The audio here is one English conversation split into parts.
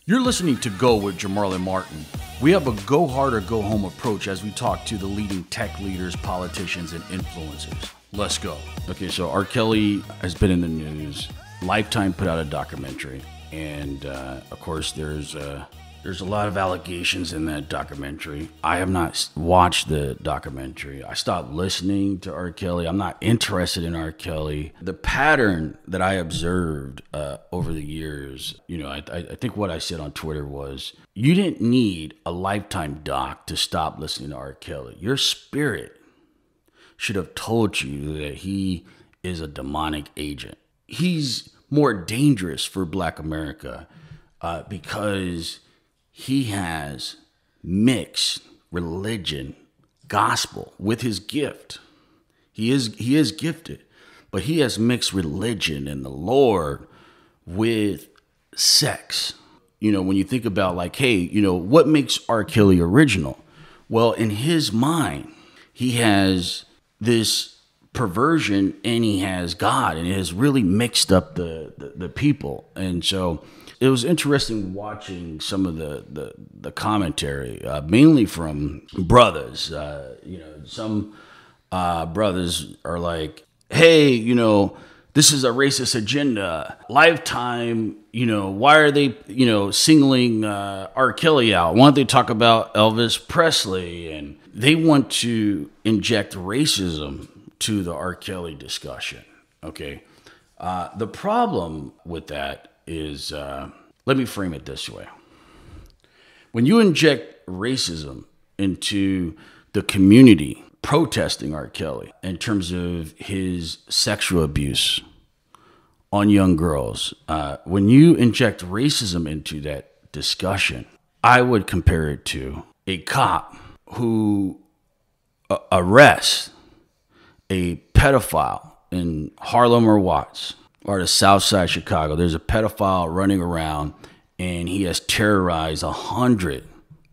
You're listening to Go with Jamarlin Martin. We have a go hard or go home approach as we talk to the leading tech leaders, politicians, and influencers. Let's go. Okay, so R. Kelly has been in the news. Lifetime put out a documentary, and of course, there's a lot of allegations in that documentary. I have not watched the documentary. I stopped listening to R. Kelly. I'm not interested in R. Kelly. The pattern that I observed over the years, I think what I said on Twitter was, you didn't need a Lifetime doc to stop listening to R. Kelly. Your spirit should have told you that he is a demonic agent. He's more dangerous for Black America because he has mixed religion, gospel with his gift. He is gifted, but he has mixed religion and the Lord with sex. When you think about what makes R. Kelly original? Well, in his mind, he has this perversion and he has God, and it has really mixed up the people. And so it was interesting watching some of the commentary, mainly from brothers. Some brothers are like, hey, this is a racist agenda. Lifetime, why are they, singling R. Kelly out? Why don't they talk about Elvis Presley? And they want to inject racism to the R. Kelly discussion. Okay. The problem with that is, let me frame it this way. When you inject racism into the community protesting R. Kelly in terms of his sexual abuse on young girls, when you inject racism into that discussion, I would compare it to a cop who arrests a pedophile in Harlem or Watts or the South Side Chicago. There's a pedophile running around and he has terrorized 100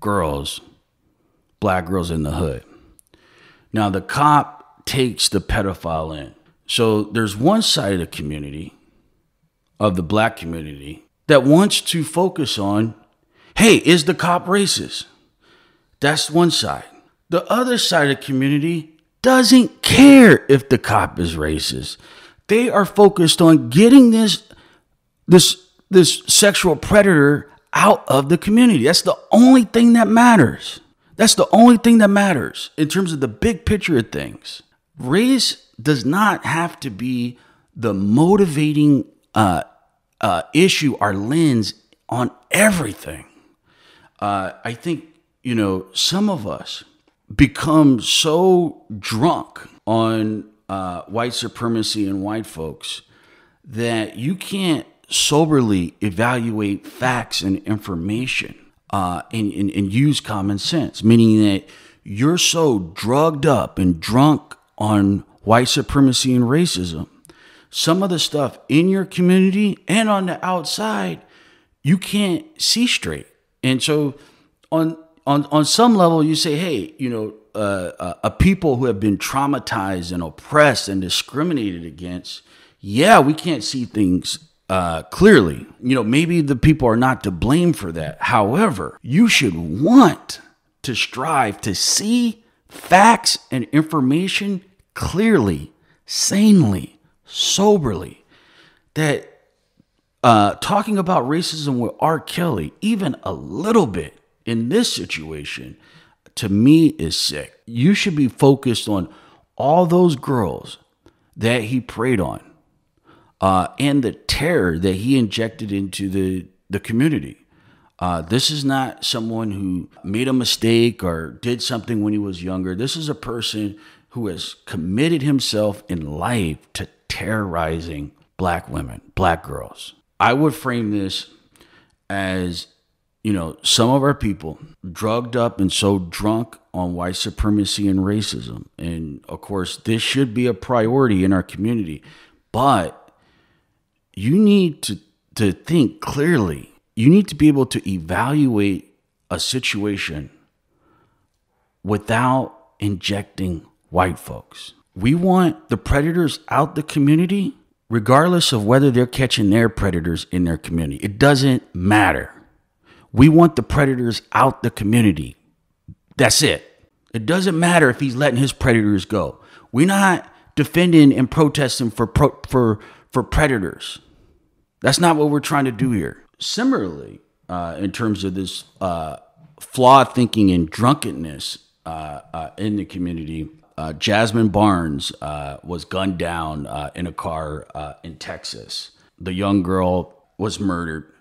girls, Black girls in the hood. Now the cop takes the pedophile in. So there's one side of the community, of the Black community, that wants to focus on, hey, is the cop racist? That's one side. The other side of the community doesn't care if the cop is racist. They are focused on getting this sexual predator out of the community. That's the only thing that matters. That's the only thing that matters in terms of the big picture of things. Race does not have to be the motivating issue or lens on everything. I think, some of us become so drunk on white supremacy and white folks that you can't soberly evaluate facts and information and use common sense, meaning that you're so drugged up and drunk on white supremacy and racism. Some of the stuff in your community and on the outside, you can't see straight. And so on some level, you say, hey, a people who have been traumatized and oppressed and discriminated against, yeah, we can't see things clearly. Maybe the people are not to blame for that. However, you should want to strive to see facts and information clearly, sanely, soberly. That talking about racism with R. Kelly, even a little bit in this situation, to me is sick. You should be focused on all those girls that he preyed on and the terror that he injected into the community. This is not someone who made a mistake or did something when he was younger. This is a person who has committed himself in life to terrorizing Black women, Black girls. I would frame this as, some of our people drugged up and so drunk on white supremacy and racism. And of course, this should be a priority in our community, but you need to think clearly. You need to be able to evaluate a situation without injecting white folks. We want the predators out the community, regardless of whether they're catching their predators in their community. It doesn't matter. We want the predators out the community. That's it. It doesn't matter if he's letting his predators go. We're not defending and protesting for predators. That's not what we're trying to do here. Similarly, in terms of this flawed thinking and drunkenness in the community, Jasmine Barnes was gunned down in a car in Texas. The young girl was murdered.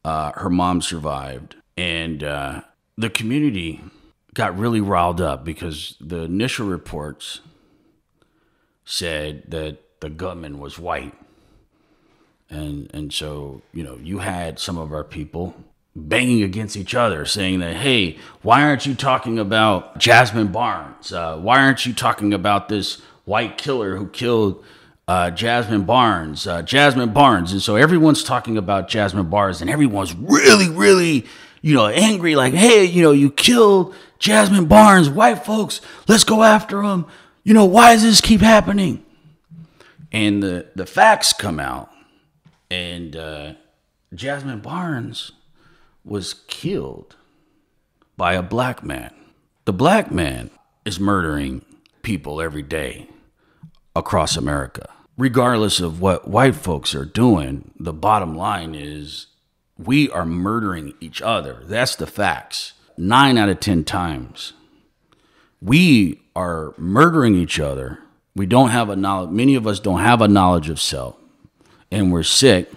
Her mom survived. And the community got really riled up because the initial reports said that the gunman was white. And so, you had some of our people banging against each other saying that, hey, why aren't you talking about Jasmine Barnes? Why aren't you talking about this white killer who killed Jasmine Barnes? And so everyone's talking about Jasmine Barnes and everyone's really, really, angry. Like, hey, you killed Jasmine Barnes. White folks, let's go after him. Why does this keep happening? And the facts come out. And Jasmine Barnes was killed by a black man. The black man is murdering people every day across America. Regardless of what white folks are doing, the bottom line is we are murdering each other. That's the facts. 9 out of 10 times. We are murdering each other. We don't have many of us don't have a knowledge of self. And we're sick,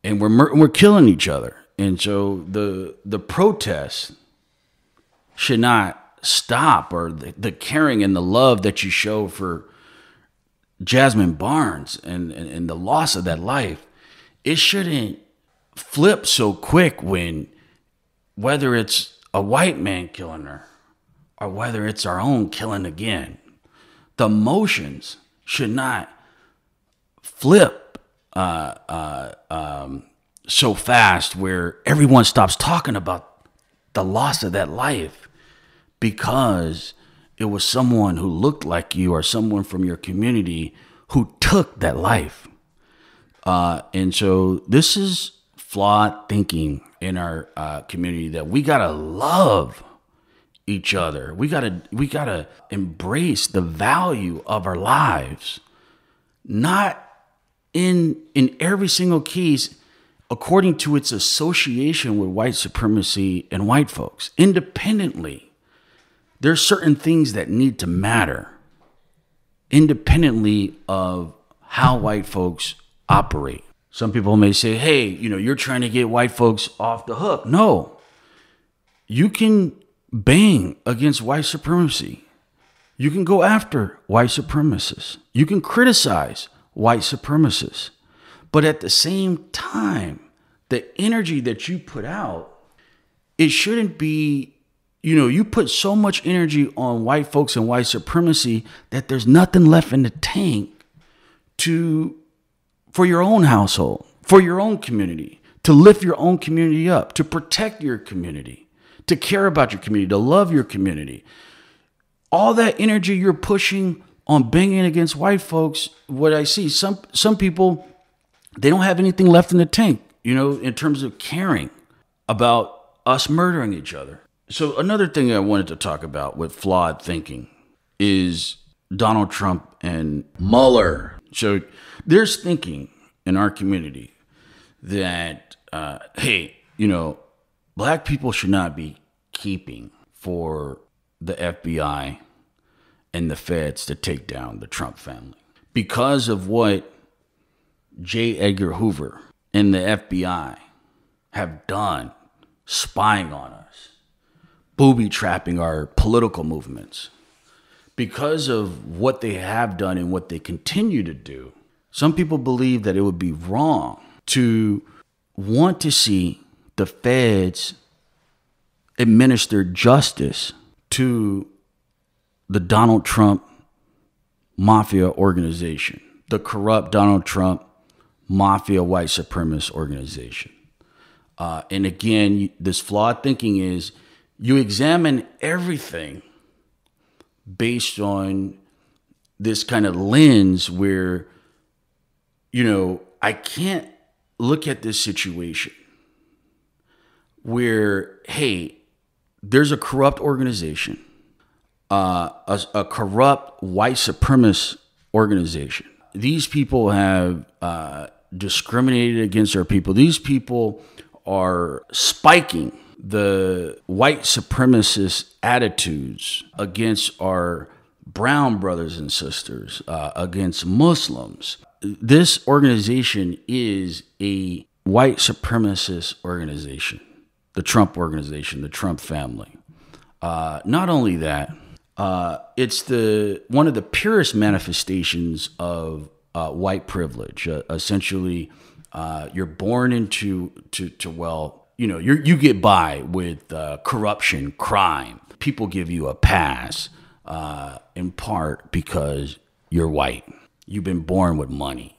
and we're killing each other. And so the protests should not stop, or the caring and the love that you show for Jasmine Barnes and the loss of that life, it shouldn't flip so quick whether it's a white man killing her or whether it's our own killing again. The emotions should not flip so fast where everyone stops talking about the loss of that life because it was someone who looked like you or someone from your community who took that life. And so this is flawed thinking in our community that we gotta love each other. We gotta embrace the value of our lives, not in every single case according to its association with white supremacy and white folks. Independently, there's certain things that need to matter independently of how white folks operate. Some people may say, hey, you're trying to get white folks off the hook. No, you can bang against white supremacy. You can go after white supremacists. You can criticize white supremacists. But at the same time, the energy that you put out, it shouldn't be, you put so much energy on white folks and white supremacy that there's nothing left in the tank for your own household, for your own community, to lift your own community up, to protect your community, to care about your community, to love your community. All that energy you're pushing on banging against white folks, what I see, some people, they don't have anything left in the tank, in terms of caring about us murdering each other. So another thing I wanted to talk about with flawed thinking is Donald Trump and Mueller. So there's thinking in our community that, hey, black people should not be keeping for the FBI and the feds to take down the Trump family because of what J. Edgar Hoover and the FBI have done, spying on us, booby trapping our political movements. Because of what they have done and what they continue to do, some people believe that it would be wrong to want to see the feds administer justice to the Donald Trump mafia organization, the corrupt Donald Trump mafia white supremacist organization. And again, this flawed thinking is you examine everything based on this kind of lens where, I can't look at this situation where, hey, there's a corrupt organization, a corrupt white supremacist organization. These people have discriminated against our people. These people are spiking the white supremacist attitudes against our brown brothers and sisters, against Muslims. This organization is a white supremacist organization, the Trump organization, the Trump family. Not only that, it's one of the purest manifestations of white privilege. Essentially, you're born into wealth. You get by with corruption, crime. People give you a pass in part because you're white. You've been born with money.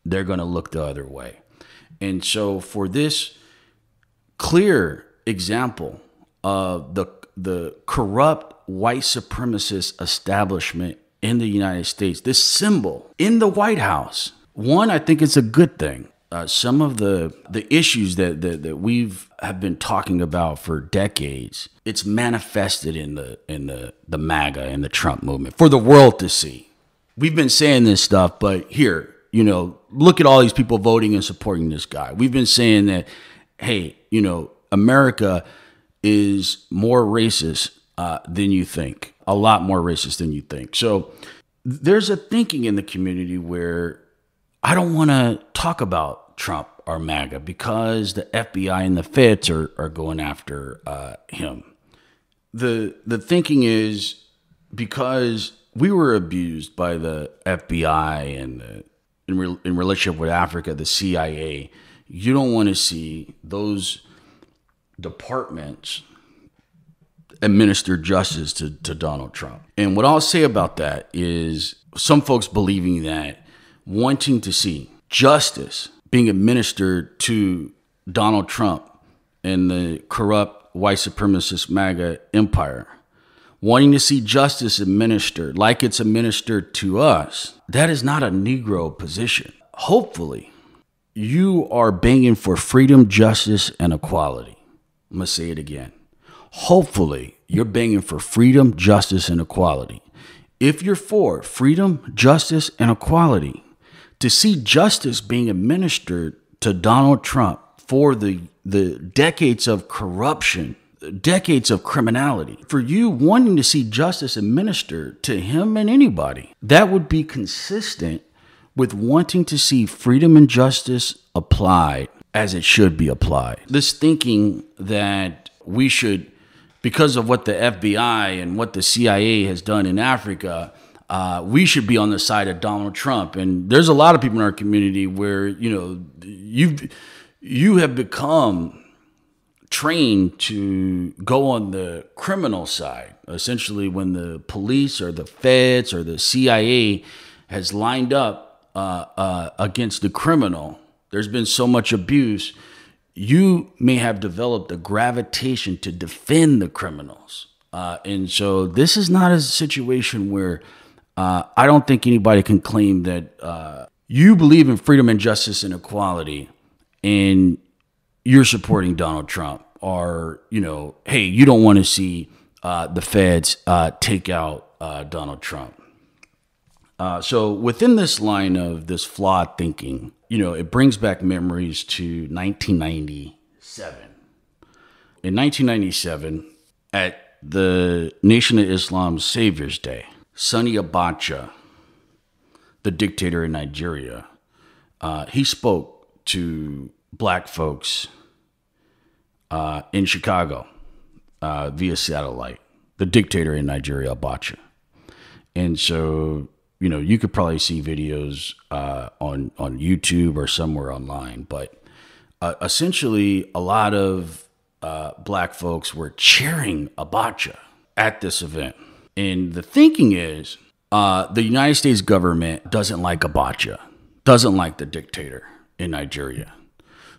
They're going to look the other way. And so for this clear example of the corrupt white supremacist establishment in the United States, this symbol in the White House, one, I think it's a good thing. Some of the issues that we've have been talking about for decades, it's manifested in the MAGA and the Trump movement for the world to see. We've been saying this stuff, but here, look at all these people voting and supporting this guy. We've been saying that, hey, America is more racist than you think, a lot more racist than you think. So there's a thinking in the community where I don't want to talk about Trump or MAGA because the FBI and the feds are going after him. The thinking is because we were abused by the FBI and in relationship with Africa, the CIA, you don't want to see those departments administer justice to Donald Trump. And what I'll say about that is some folks believing that wanting to see justice being administered to Donald Trump and the corrupt white supremacist MAGA empire, wanting to see justice administered like it's administered to us, that is not a Negro position. Hopefully, you are banging for freedom, justice, and equality. I'm going to say it again. Hopefully, you're banging for freedom, justice, and equality. If you're for freedom, justice, and equality, to see justice being administered to Donald Trump for the decades of corruption, decades of criminality, for you wanting to see justice administered to him and anybody, that would be consistent with wanting to see freedom and justice applied as it should be applied. This thinking that we should, because of what the FBI and what the CIA has done in Africa, we should be on the side of Donald Trump. And there's a lot of people in our community where, you have become trained to go on the criminal side. Essentially, when the police or the feds or the CIA has lined up against the criminal, there's been so much abuse, you may have developed a gravitation to defend the criminals. And so this is not a situation where I don't think anybody can claim that you believe in freedom and justice and equality and you're supporting Donald Trump, or, hey, you don't want to see the feds take out Donald Trump. So within this line of this flawed thinking, it brings back memories to 1997. In 1997, at the Nation of Islam's Savior's Day, Sani Abacha, the dictator in Nigeria, he spoke to black folks in Chicago via satellite, the dictator in Nigeria, Abacha. And so, you could probably see videos on YouTube or somewhere online, but essentially a lot of black folks were cheering Abacha at this event. And the thinking is the United States government doesn't like Abacha, doesn't like the dictator in Nigeria.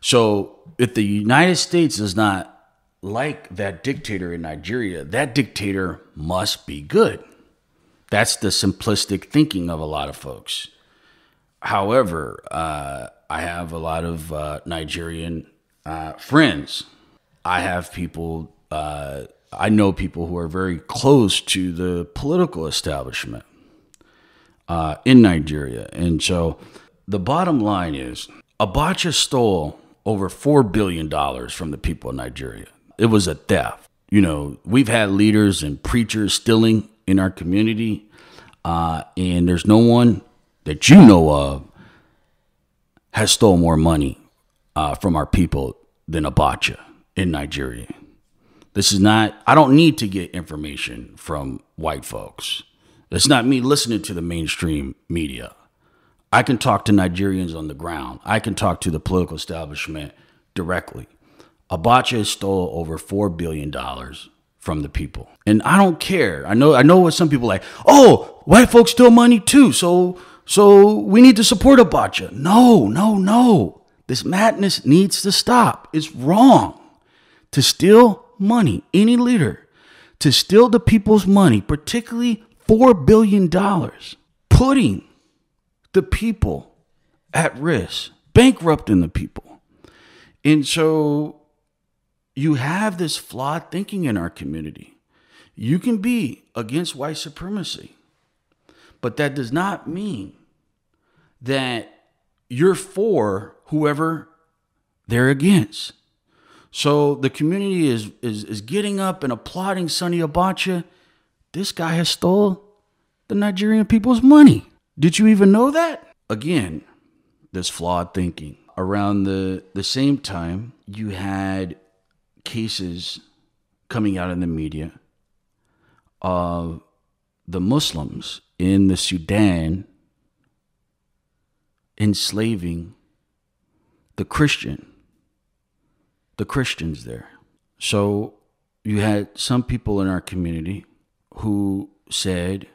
So if the United States does not like that dictator in Nigeria, that dictator must be good. That's the simplistic thinking of a lot of folks. However, I have a lot of Nigerian friends. I have people, I know people who are very close to the political establishment in Nigeria. And so the bottom line is Abacha stole over $4 billion from the people of Nigeria. It was a theft. You know, we've had leaders and preachers stealing in our community, and there's no one that you know of has stolen more money from our people than Abacha in Nigeria. This is not, I don't need to get information from white folks. It's not me listening to the mainstream media. I can talk to Nigerians on the ground. I can talk to the political establishment directly. Abacha stole over $4 billion from the people. And I don't care. I know what some people are like, oh, white folks steal money too, so we need to support Abacha. No. This madness needs to stop. It's wrong to steal money, any leader, to steal the people's money, particularly $4 billion, putting the people at risk, bankrupting the people. And so you have this flawed thinking in our community. You can be against white supremacy, but that does not mean that you're for whoever they're against. So the community is getting up and applauding Sani Abacha. This guy has stole the Nigerian people's money. Did you even know that? Again, this flawed thinking. Around the same time, you had cases coming out in the media of the Muslims in the Sudan enslaving the Christians there. So you had some people in our community who said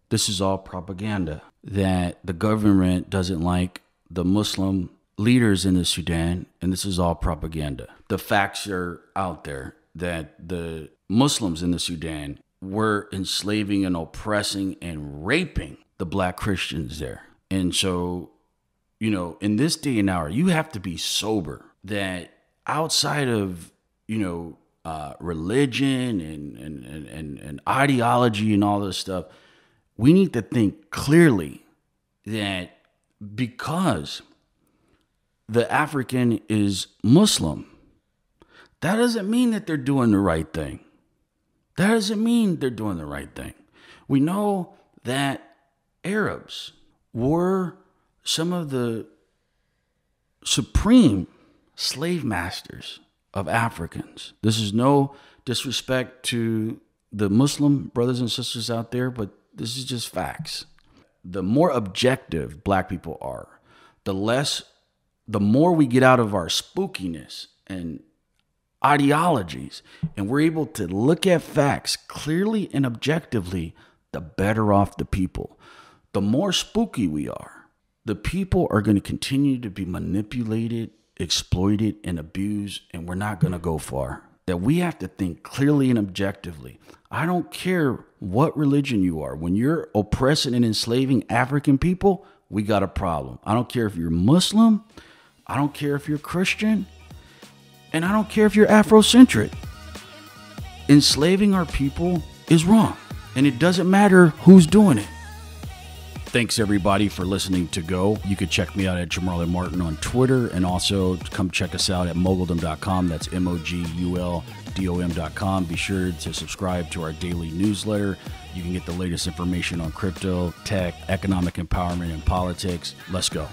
this is all propaganda, that the government doesn't like the Muslim leaders in the Sudan, and this is all propaganda. The facts are out there that the Muslims in the Sudan were enslaving and oppressing and raping the black Christians there. And so, you know, in this day and hour, you have to be sober that outside of, religion and ideology and all this stuff, we need to think clearly that because the African is Muslim, that doesn't mean that they're doing the right thing. That doesn't mean they're doing the right thing. We know that Arabs were some of the supreme slave masters of Africans. This is no disrespect to the Muslim brothers and sisters out there, but this is just facts. The more objective black people are, the more we get out of our spookiness and ideologies, and we're able to look at facts clearly and objectively, the better off the people. The more spooky we are, the people are going to continue to be manipulated, exploited, and abused, and we're not going to go far. That we have to think clearly and objectively. I don't care what religion you are. When you're oppressing and enslaving African people, we got a problem. I don't care if you're Muslim. I don't care if you're Christian. And I don't care if you're Afrocentric. Enslaving our people is wrong. And it doesn't matter who's doing it. Thanks everybody for listening to Go. You can check me out at Jamarlin Martin on Twitter, and also come check us out at Moguldom.com. That's Moguldom.com. Be sure to subscribe to our daily newsletter. You can get the latest information on crypto, tech, economic empowerment, and politics. Let's go.